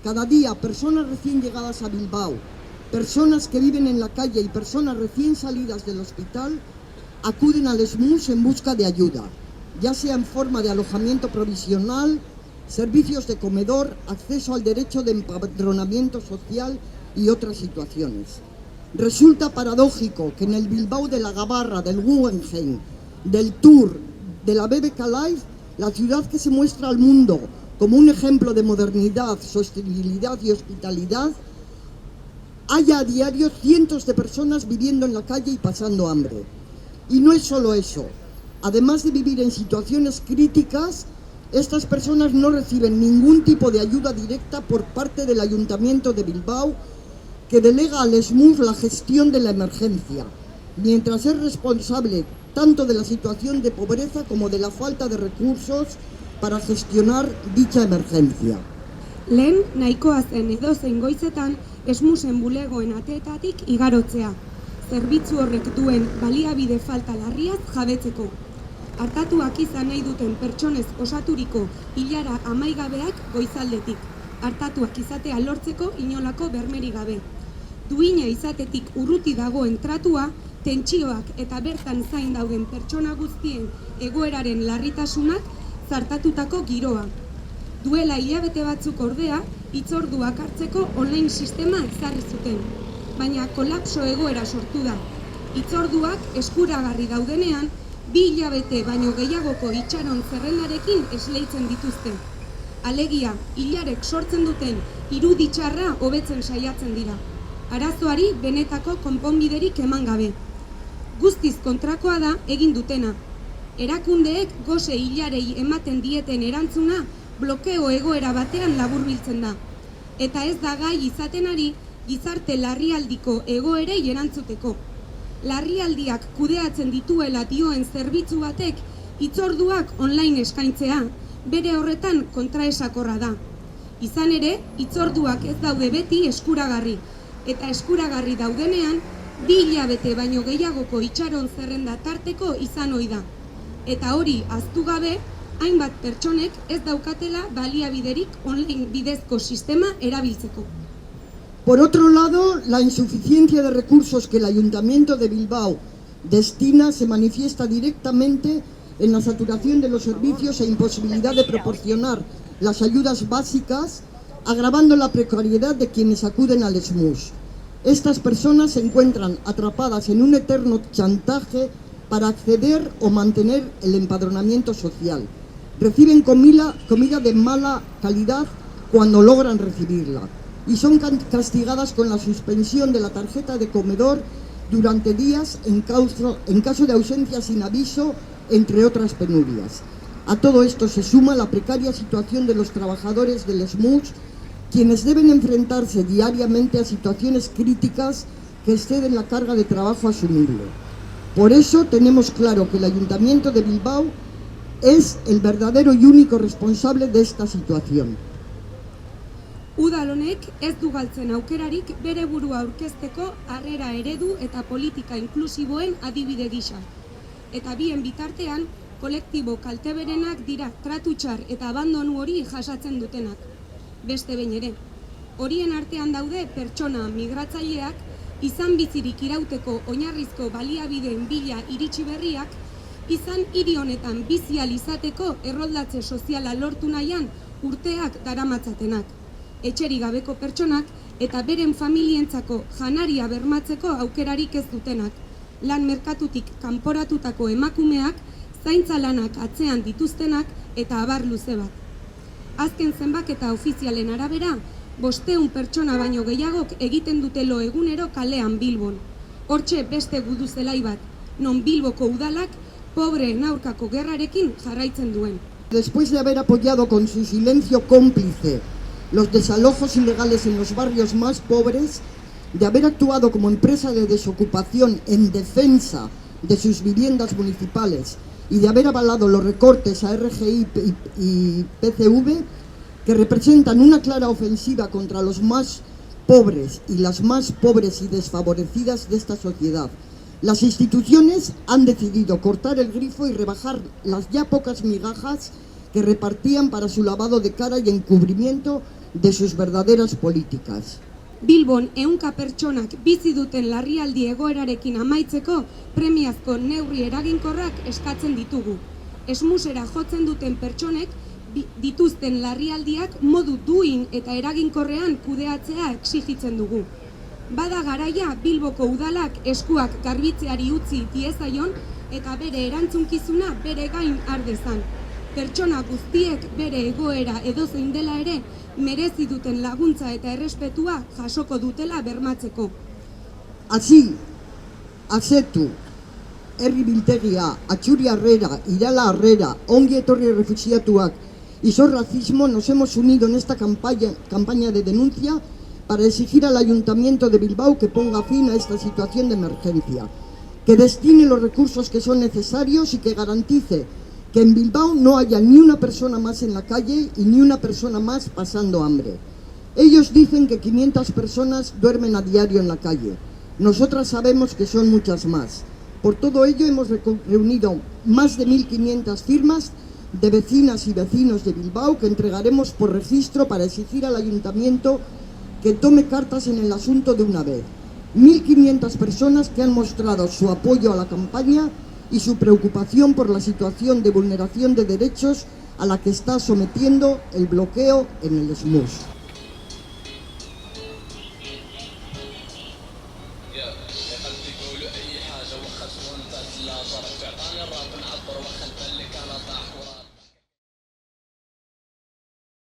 Cada día, personas recién llegadas a Bilbao, personas que viven en la calle y personas recién salidas del hospital acuden al SMUS en busca de ayuda, ya sea en forma de alojamiento provisional, servicios de comedor, acceso al derecho de empadronamiento social y otras situaciones. Resulta paradójico que en el Bilbao de la Gabarra, del Guggenheim, del Tour, de la BBK Live, la ciudad que se muestra al mundo como un ejemplo de modernidad, sostenibilidad y hospitalidad, haya a diario cientos de personas viviendo en la calle y pasando hambre. Y no es solo eso. Además de vivir en situaciones críticas, estas personas no reciben ningún tipo de ayuda directa por parte del Ayuntamiento de Bilbao, que delega al SMUS la gestión de la emergencia, mientras es responsable tanto de la situación de pobreza como de la falta de recursos para gestionar dicha emergencia. Lehen nahikoa zen edozein goizetan SMUSen bulegoen ateetatik igarotzea, zerbitzu horrek duen baliabide falta larriaz jabetzeko. Artatuak izan nahi duten pertsonez osaturiko ilara amaigabeak goizaldetik, artatuak izatea lortzeko inolako bermerik gabe. Duina izatetik urruti dagoen tratua, tentsioak eta bertan zain dauden pertsona guztien egoeraren larritasunak zartatutako giroa. Duela hilabete batzuk ordea, hitzorduak hartzeko online sistema ezarri zuten, baina kolapso egoera sortu da. Hitzorduak eskuragarri daudenean, 2 hilabete baino gehiagoko itxaron zerrendarekin esleitzen dituzte. Alegia, hilarek sortzen duten irudi txarra hobetzen saiatzen dira. Arazoari benetako konponbiderik eman gabe. Guztiz kontrakoa da egin dutena. Erakundeek gose hilarei ematen dieten erantzuna blokeo egoera batean laburbiltzen da. Eta ez da gai izaten ari gizarte larrialdiko egoerei erantzuteko. Larrialdiak kudeatzen dituela dioen zerbitzu batek hitzorduak online eskaintzea, bere horretan kontraesakorra da. Izan ere, hitzorduak ez daude beti eskuragarri, eta eskuragarri daudenean, 2 hilabete baino gehiagoko itxaron zerrenda tarteko izan ohi da. Eta hori ahaztu gabe, hainbat pertsonek ez daukatela baliabiderik online bidezko sistema erabiltzeko. Por otro lado, la insuficiencia de recursos que el Ayuntamiento de Bilbao destina se manifiesta directamente en la saturación de los servicios e imposibilidad de proporcionar las ayudas básicas, agravando la precariedad de quienes acuden al SMUS. Estas personas se encuentran atrapadas en un eterno chantaje para acceder o mantener el empadronamiento social. Reciben comida de mala calidad cuando logran recibirla y son castigadas con la suspensión de la tarjeta de comedor durante días en caso de ausencia sin aviso, entre otras penurias. A todo esto se suma la precaria situación de los trabajadores del SMUS, quienes deben enfrentarse diariamente a situaciones críticas que exceden la carga de trabajo asumible. Por eso tenemos claro que el Ayuntamiento de Bilbao es el verdadero y único responsable de esta situación. Udal honek ez du galtzen aukerarik bere burua aurkezteko harrera eredu eta politika inklusiboen adibide gisa. Eta bien bitartean, kolektibo kalteberenak dira tratutxar eta abandonu hori jasatzen dutenak. Beste behin ere, horien artean daude pertsona migratzaileak, izan bizirik irauteko oinarrizko baliabideen bila iritsi berriak, izan hiri honetan bizi ahal izateko erroldatze soziala lortu nahian urteak daramatzatenak. Etxerik gabeko pertsonak eta beren familientzako janaria bermatzeko aukerarik ez dutenak, lan merkatutik kanporatutako emakumeak, zaintza lanak atzean dituztenak eta abar luze bat. Azken zenbaketa ofizialen arabera, 500 pertsona baino gehiagok egiten dute lo egunero kalean Bilbon. Hortxe beste gudu zelai bat, non Bilboko udalak pobreen aurkako gerrarekin jarraitzen duen. Después de haber apoyado con su silencio cómplice los desalojos ilegales en los barrios más pobres, de haber actuado como empresa de desocupación en defensa de sus viviendas municipales y de haber avalado los recortes a RGI y PCV, que representan una clara ofensiva contra los más pobres y las más pobres y desfavorecidas de esta sociedad. Las instituciones han decidido cortar el grifo y rebajar las ya pocas migajas que repartían para su lavado de cara y encubrimiento de sus verdaderas políticas. Bilbon ehunka pertsonak bizi duten larrialdi egoerarekin amaitzeko premiazko neurri eraginkorrak eskatzen ditugu. Esmusera jotzen duten pertsonek dituzten larrialdiak modu duin eta eraginkorrean kudeatzea exigitzen dugu. Bada garaia Bilboko udalak eskuak garbitzeari utzi diezaion eta bere erantzunkizuna bere gain har dezan. Pertsona guztiek bere egoera edozein dela ere merezi duten laguntza eta errespetua jasoko dutela bermatzeko. Así, Azetu, Herri Biltegia, Atxuri Harrera, Irala Harrera, Ongi Etorri Refugiatuak y Sos Racismo nos hemos unido en esta campaña de denuncia para exigir al Ayuntamiento de Bilbao que ponga fin a esta situación de emergencia, que destine los recursos que son necesarios y que garantice que en Bilbao no haya ni una persona más en la calle y ni una persona más pasando hambre. Ellos dicen que 500 personas duermen a diario en la calle. Nosotras sabemos que son muchas más. Por todo ello hemos reunido más de 1.500 firmas de vecinas y vecinos de Bilbao que entregaremos por registro para exigir al Ayuntamiento que tome cartas en el asunto de una vez. 1.500 personas que han mostrado su apoyo a la campaña y su preocupación por la situación de vulneración de derechos a la que está sometiendo el bloqueo en el SMUS.